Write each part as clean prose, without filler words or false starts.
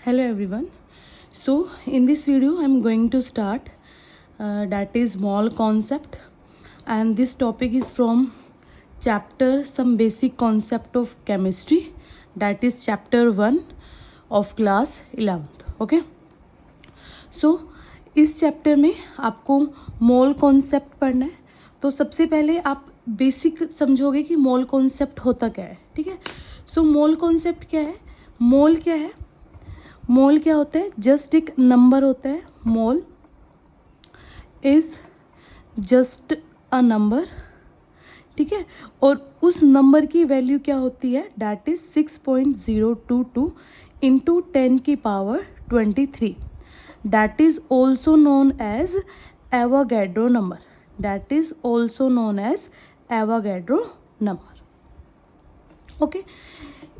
Hello everyone. So in this video I'm going to start that is mole concept, and this topic is from chapter some basic concept of chemistry, that is chapter 1 of class 11th. Okay, so इस chapter में आपको mole concept पढ़ना है. तो सबसे पहले आप basic समझोगे कि मोल कॉन्सेप्ट होता क्या है. ठीक है, सो मोल कॉन्सेप्ट क्या है. मोल क्या है. मोल क्या होता है. जस्ट एक नंबर होता है. Mole is just a number. ठीक है, और उस नंबर की वैल्यू क्या होती है. डैट इज 6.022 इंटू 10 की power 23. That is also known as Avogadro number. That is also known as Avogadro number. Okay,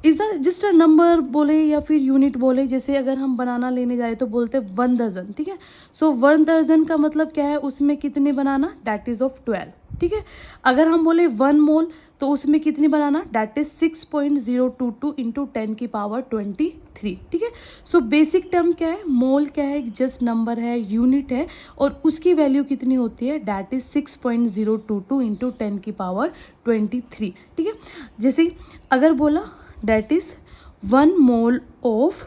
is a just a number बोले या फिर यूनिट बोले. जैसे अगर हम बनाना लेने जाए तो बोलते हैं 1 दर्जन. ठीक है, सो 1 दर्जन का मतलब क्या है. उसमें कितने बनाना. That is of 12. ठीक है, अगर हम बोले 1 मोल तो उसमें कितनी बनाना. डैट इज 6.022 इंटू 10 की पावर 23. ठीक है, सो बेसिक टर्म क्या है. मोल क्या है. जस्ट नंबर है, यूनिट है, और उसकी वैल्यू कितनी होती है. डैट इज 6.022 इंटू 10 की पावर 23. ठीक है, जैसे अगर बोला that is 1 mole of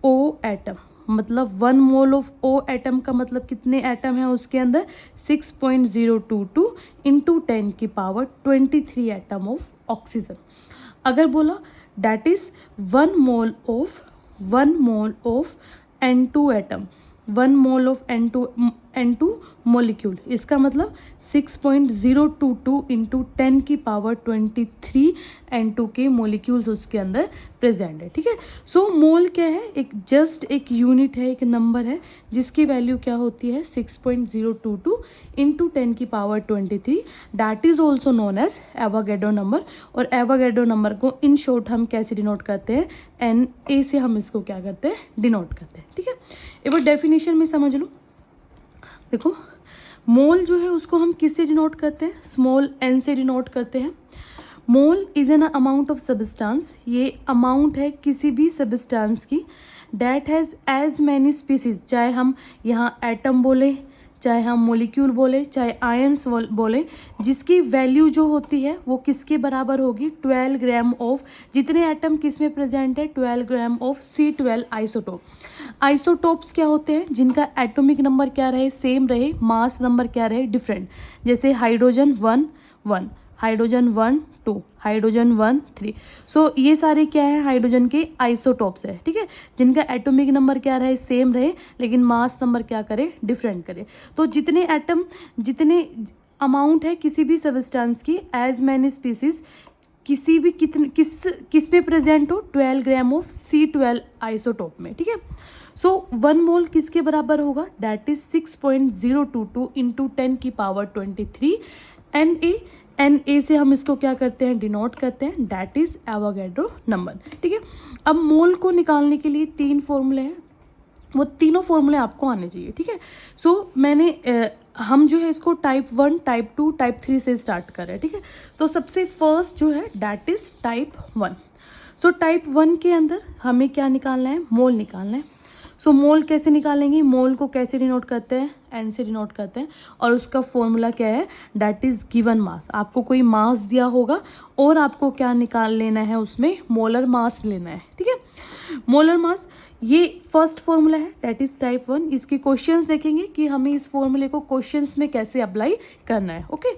O atom, मतलब 1 मोल ऑफ ओ एटम का मतलब कितने एटम है उसके अंदर. 6.022 इंटू 10 की पावर 23 एटम ऑफ ऑक्सीजन. अगर बोला that is 1 mole of N2 atom, 1 mole of N2 molecule, इसका मतलब 6.022 इंटू 10 की पावर 23 N2 के मोलिक्यूल्स उसके अंदर प्रेजेंट है. ठीक है, सो मोल क्या है. एक जस्ट एक यूनिट है, एक नंबर है जिसकी वैल्यू क्या होती है. 6.022 इंटू 10 की power 23. That is also known as Avogadro number. और एवोगैड्रो नंबर को इन शॉर्ट हम कैसे डिनोट करते हैं. Na से हम इसको क्या करते हैं. डिनोट करते हैं. ठीक है, एक बार डेफिनेशन में समझ लो. देखो, मोल जो है उसको हम किससे डिनोट करते हैं. स्मॉल n से डिनोट करते हैं. Mole is an amount of substance. ये अमाउंट है किसी भी सब्सटेंस की. That has as many species, चाहे हम यहाँ एटम बोले, चाहे हम मोलिक्यूल बोले, चाहे आयंस बोले, जिसकी वैल्यू जो होती है वो किसके बराबर होगी. 12 ग्राम ऑफ, जितने एटम किस में प्रेजेंट है. 12 gram of C12 isotope. Isotopes क्या होते हैं. जिनका एटॉमिक नंबर क्या रहे, सेम रहे, मास नंबर क्या रहे, डिफरेंट. जैसे हाइड्रोजन 1 1, हाइड्रोजन 1 2, हाइड्रोजन 1 3. सो ये सारे क्या है. हाइड्रोजन के आइसोटोप्स है. ठीक है, जिनका एटॉमिक नंबर क्या रहे, सेम रहे, लेकिन मास नंबर क्या करे, डिफरेंट करे. तो जितने एटम, जितने अमाउंट है किसी भी सब्सटेंस की, एज मैनी स्पीसीज, किसी भी किस पे प्रेजेंट हो. 12 ग्राम ऑफ C12 आइसोटोप में. ठीक है, सो 1 मोल किसके बराबर होगा. डैट इज 6.022 इंटू 10 की पावर 23 Na से हम इसको क्या करते हैं, डिनोट करते हैं. That is Avogadro number. ठीक है, अब मोल को निकालने के लिए 3 फॉर्मूले हैं. वो तीनों फॉर्मूले आपको आने चाहिए. ठीक है, सो मैंने हम जो है इसको टाइप 1, टाइप 2, टाइप 3 से स्टार्ट कर रहे हैं. ठीक है, तो सबसे फर्स्ट जो है that is type 1. So type 1 के अंदर हमें क्या निकालना है. मोल निकालना है. सो मोल कैसे निकालेंगे. मोल को कैसे डिनोट करते हैं. n से डिनोट करते हैं, और उसका फॉर्मूला क्या है. That is given mass. आपको कोई मास दिया होगा और आपको क्या निकाल लेना है, उसमें मोलर मास लेना है. ठीक है, मोलर मास, ये फर्स्ट फॉर्मूला है. That is type 1. इसके क्वेश्चंस देखेंगे कि हमें इस फॉर्मूले को क्वेश्चंस में कैसे अप्लाई करना है. ओके,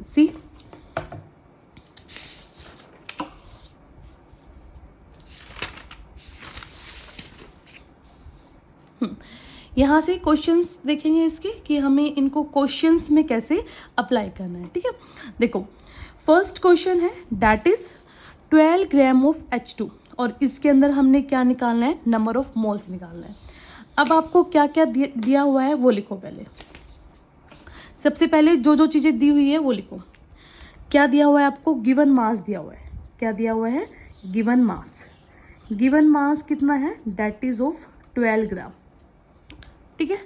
सी यहाँ से क्वेश्चंस देखेंगे इसके कि हमें इनको क्वेश्चंस में कैसे अप्लाई करना है. ठीक है, देखो फर्स्ट क्वेश्चन है that is 12 gram of H2, और इसके अंदर हमने क्या निकालना है. नंबर ऑफ मोल्स निकालना है. अब आपको क्या क्या दिया हुआ है वो लिखो. पहले सबसे पहले जो चीज़ें दी हुई है वो लिखो. क्या दिया हुआ है आपको. गिवन मास दिया हुआ है. क्या दिया हुआ है. Given mass. गिवन मास कितना है. डैट इज ऑफ 12 ग्राम. ठीक है,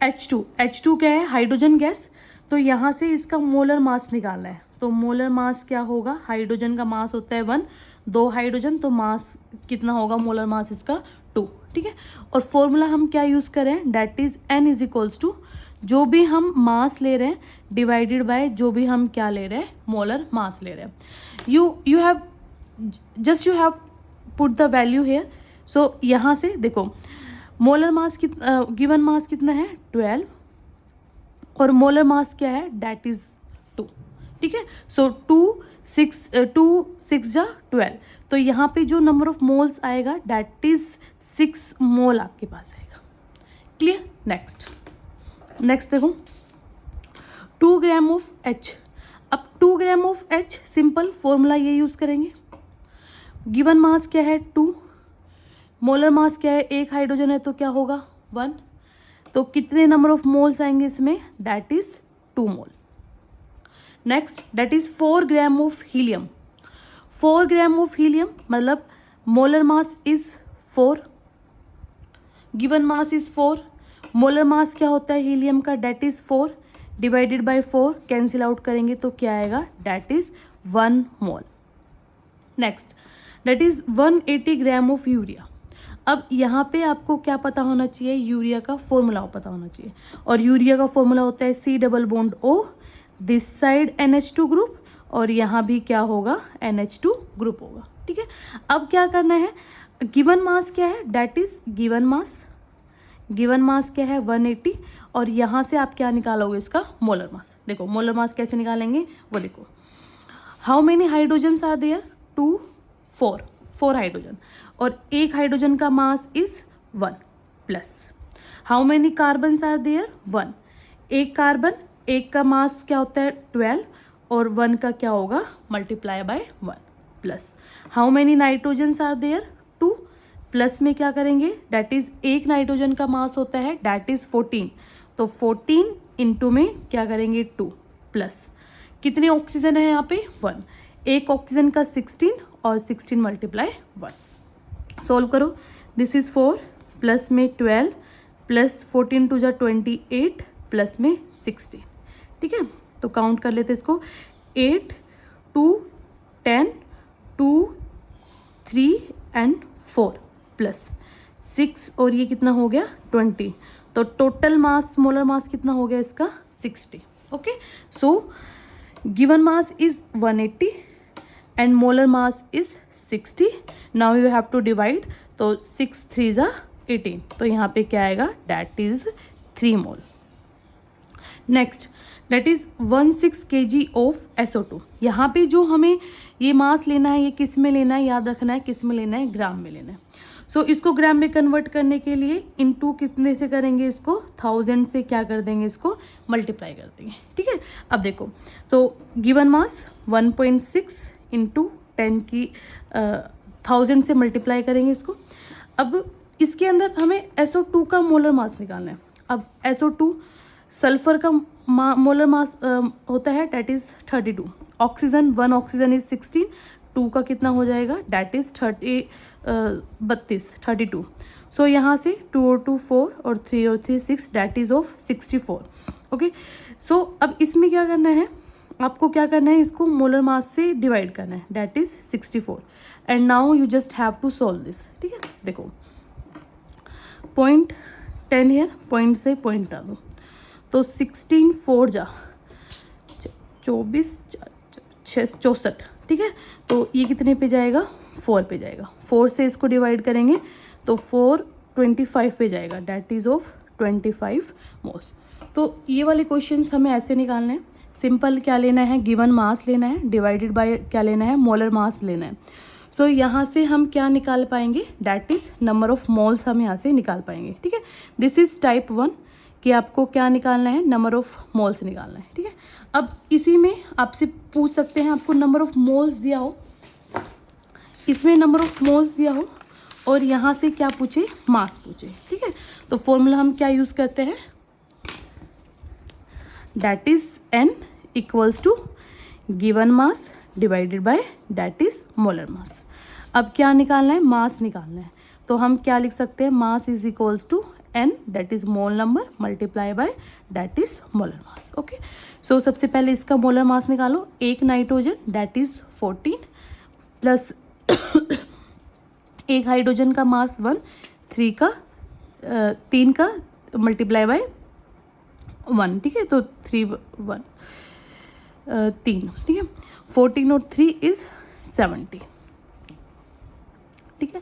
H2 क्या है. Hydrogen gas. तो यहाँ से इसका मोलर मास निकालना है. तो मोलर मास क्या होगा. हाइड्रोजन का मास होता है 1, 2 हाइड्रोजन, तो मास कितना होगा, मोलर मास इसका 2, ठीक है। और फॉर्मूला हम क्या यूज़ करें, that is n is equals to जो भी हम मास ले रहे हैं डिवाइडेड बाय जो भी हम क्या ले रहे हैं, मोलर मास ले रहे हैं। You have put the value here. So यहाँ से देखो मोलर मास गिवन मास कितना है 12 और मोलर मास क्या है, दैट इज 2, ठीक है। सो 2 6 जा 12, तो यहाँ पे जो नंबर ऑफ मोल्स आएगा दैट इज 6 मोल आपके पास आएगा। क्लियर। नेक्स्ट देखो 2 ग्राम ऑफ H। अब 2 gram of H simple formula ये यूज़ करेंगे। गिवन मास क्या है 2, मोलर मास क्या है, एक हाइड्रोजन है तो क्या होगा 1, तो कितने नंबर ऑफ मोल्स आएंगे इसमें, that is 2 mole. Next that is 4 gram of helium. 4 gram of helium मतलब molar mass is 4, given mass is 4, molar mass क्या होता है हीलियम का, that is 4 divided by 4, cancel out करेंगे तो क्या आएगा, that is 1 mole. Next that is 180 gram of urea. अब यहाँ पे आपको क्या पता होना चाहिए, यूरिया का फॉर्मूला पता होना चाहिए, और यूरिया का फॉर्मूला होता है C double bond O, this side NH2 group, और यहाँ भी क्या होगा NH2 ग्रुप होगा, ठीक है। अब क्या करना है, गिवन मास क्या है, डेट इज गिवन मास क्या है 180, और यहाँ से आप क्या निकालोगे इसका मोलर मास। देखो मोलर मास कैसे निकालेंगे वो देखो, how many hydrogens are there 2 4 hydrogen, और एक हाइड्रोजन का mass is 1 plus how many carbons are there 1, एक कार्बन, एक का मास क्या होता है 12 और 1 का क्या होगा multiply by 1 plus how many nitrogens are there 2, plus में क्या करेंगे, डैट इज एक नाइट्रोजन का मास होता है डैट इज 14, तो 14 इंटू में क्या करेंगे 2 प्लस कितने ऑक्सीजन है यहाँ पे 1, एक ऑक्सीजन का 16 और 16 मल्टीप्लाई 1। सॉल्व करो, दिस इज 4 प्लस में 12 प्लस 14 टू जा 28 प्लस में 16, ठीक है। तो काउंट कर लेते इसको, 8 2 10 2 3 एंड 4 प्लस 6 और ये कितना हो गया 20, तो टोटल मास मोलर मास कितना हो गया इसका 60, okay. So given mass is 180 and molar mass is 60। Now you have to divide, तो 6 3 जा 18, तो यहाँ पे क्या आएगा, that is 3 mole. Next that is 16 kg of SO2। यहाँ पे जो हमें ये मास लेना है ये किस में लेना है, याद रखना है किस में लेना है, ग्राम में लेना है। सो इसको ग्राम में कन्वर्ट करने के लिए इनटू कितने से करेंगे, इसको 1000 से क्या कर देंगे, इसको मल्टीप्लाई कर देंगे, ठीक है। अब देखो तो गिवन मास 1.6 इंटू 10 की 1000 से मल्टीप्लाई करेंगे इसको। अब इसके अंदर हमें SO2 का मोलर मास निकालना है। अब SO2 सल्फर का मोलर मास होता है that is 32, oxygen 1 oxygen is 16, 2 का कितना हो जाएगा, डैट इज 32। सो यहाँ से 2 और 2 4 और 3 और 3 6, डैट इज ऑफ 64, ओके। सो अब इसमें क्या करना है, आपको क्या करना है, इसको मोलर मास से डिवाइड करना है, that is 64, and now you just have to solve this, ठीक है। देखो पॉइंट 10 हियर, पॉइंट से पॉइंट डाल दो, तो 16 4 जा 24 64, ठीक है। तो ये कितने पे जाएगा 4 पे जाएगा, 4 से इसको डिवाइड करेंगे तो 4 25 पे जाएगा, डैट इज ऑफ 25 मोल्स। तो ये वाले क्वेश्चंस हमें ऐसे निकालने हैं, सिंपल क्या लेना है, गिवन मास लेना है, डिवाइडेड बाय क्या लेना है, मोलर मास लेना है। सो यहाँ से हम क्या निकाल पाएंगे, that is number of moles हम यहाँ से निकाल पाएंगे, ठीक है। दिस इज टाइप 1 कि आपको क्या निकालना है, नंबर ऑफ मोल्स निकालना है, ठीक है। अब इसी में आपसे पूछ सकते हैं, आपको नंबर ऑफ मोल्स दिया हो, इसमें नंबर ऑफ मोल्स दिया हो और यहाँ से क्या पूछे, मास पूछे, ठीक है। तो फॉर्मूला हम क्या यूज़ करते हैं, that is N equals to given mass divided by that is molar mass. अब क्या निकालना है, मास निकालना है, तो हम क्या लिख सकते हैं, mass is equals to N that is mole number multiply by that is molar mass, okay. So सबसे पहले इसका मोलर मास निकालो, एक नाइट्रोजन डेट इज 14 प्लस एक हाइड्रोजन का मास 1, 3 का 3 का मल्टीप्लाई बाय 1, ठीक है, तो 3 3, ठीक है, 14 और 3 इज 70, ठीक है।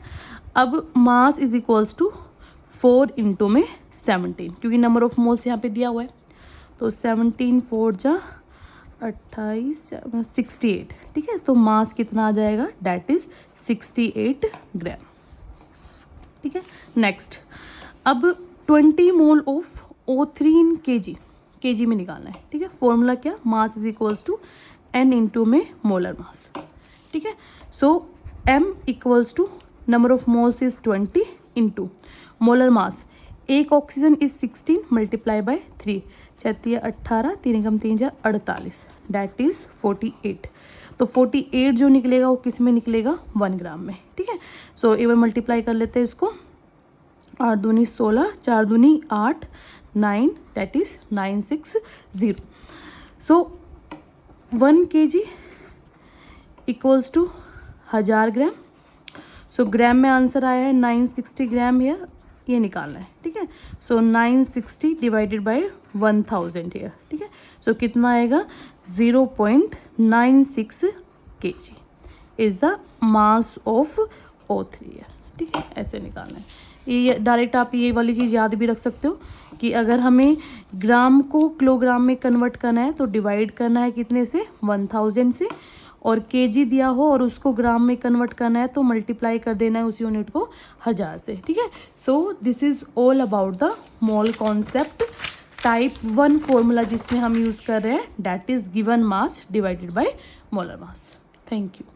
अब mass is equals to 4 into में 17, क्योंकि नंबर ऑफ मोल्स यहाँ पे दिया हुआ है, तो 17 4 जा 28 68, ठीक है, तो मास कितना आ जाएगा, डैट इज 68 ग्राम, ठीक है। नेक्स्ट, अब 20 mole of O3 in KG में निकालना है, ठीक है। फॉर्मूला क्या, mass is equals to n into में मोलर मास, ठीक है। So m equals to number of moles is 20 into molar mass, एक ऑक्सीजन इज 16 मल्टीप्लाई बाय 3, 36 18, 3 कम 3 जा 48, डैट इज 48। तो 48 जो निकलेगा वो किस में निकलेगा, 1 ग्राम में, ठीक है। सो एक बार मल्टीप्लाई कर लेते हैं इसको, 8 दूनी 16, 4 दूनी 8, 9, that is 960। So 1 kg equals to 1000 gram. So gram में आंसर आया है 960 ग्राम, हियर ये निकालना है, ठीक है। सो 960 डिवाइडेड बाय 1000 हियर, ठीक है। सो कितना आएगा, 0.96 kg is the mass of O3 here, ठीक है, ऐसे निकालना है। ये डायरेक्ट आप ये वाली चीज़ याद भी रख सकते हो कि अगर हमें ग्राम को किलोग्राम में कन्वर्ट करना है तो डिवाइड करना है कितने से, 1000 से, और केजी दिया हो और उसको ग्राम में कन्वर्ट करना है तो मल्टीप्लाई कर देना है उस यूनिट को 1000 से, ठीक है। So this is all about the mole concept. Type 1 formula जिसमें हम यूज़ कर रहे हैं, that is given mass divided by molar mass. Thank you.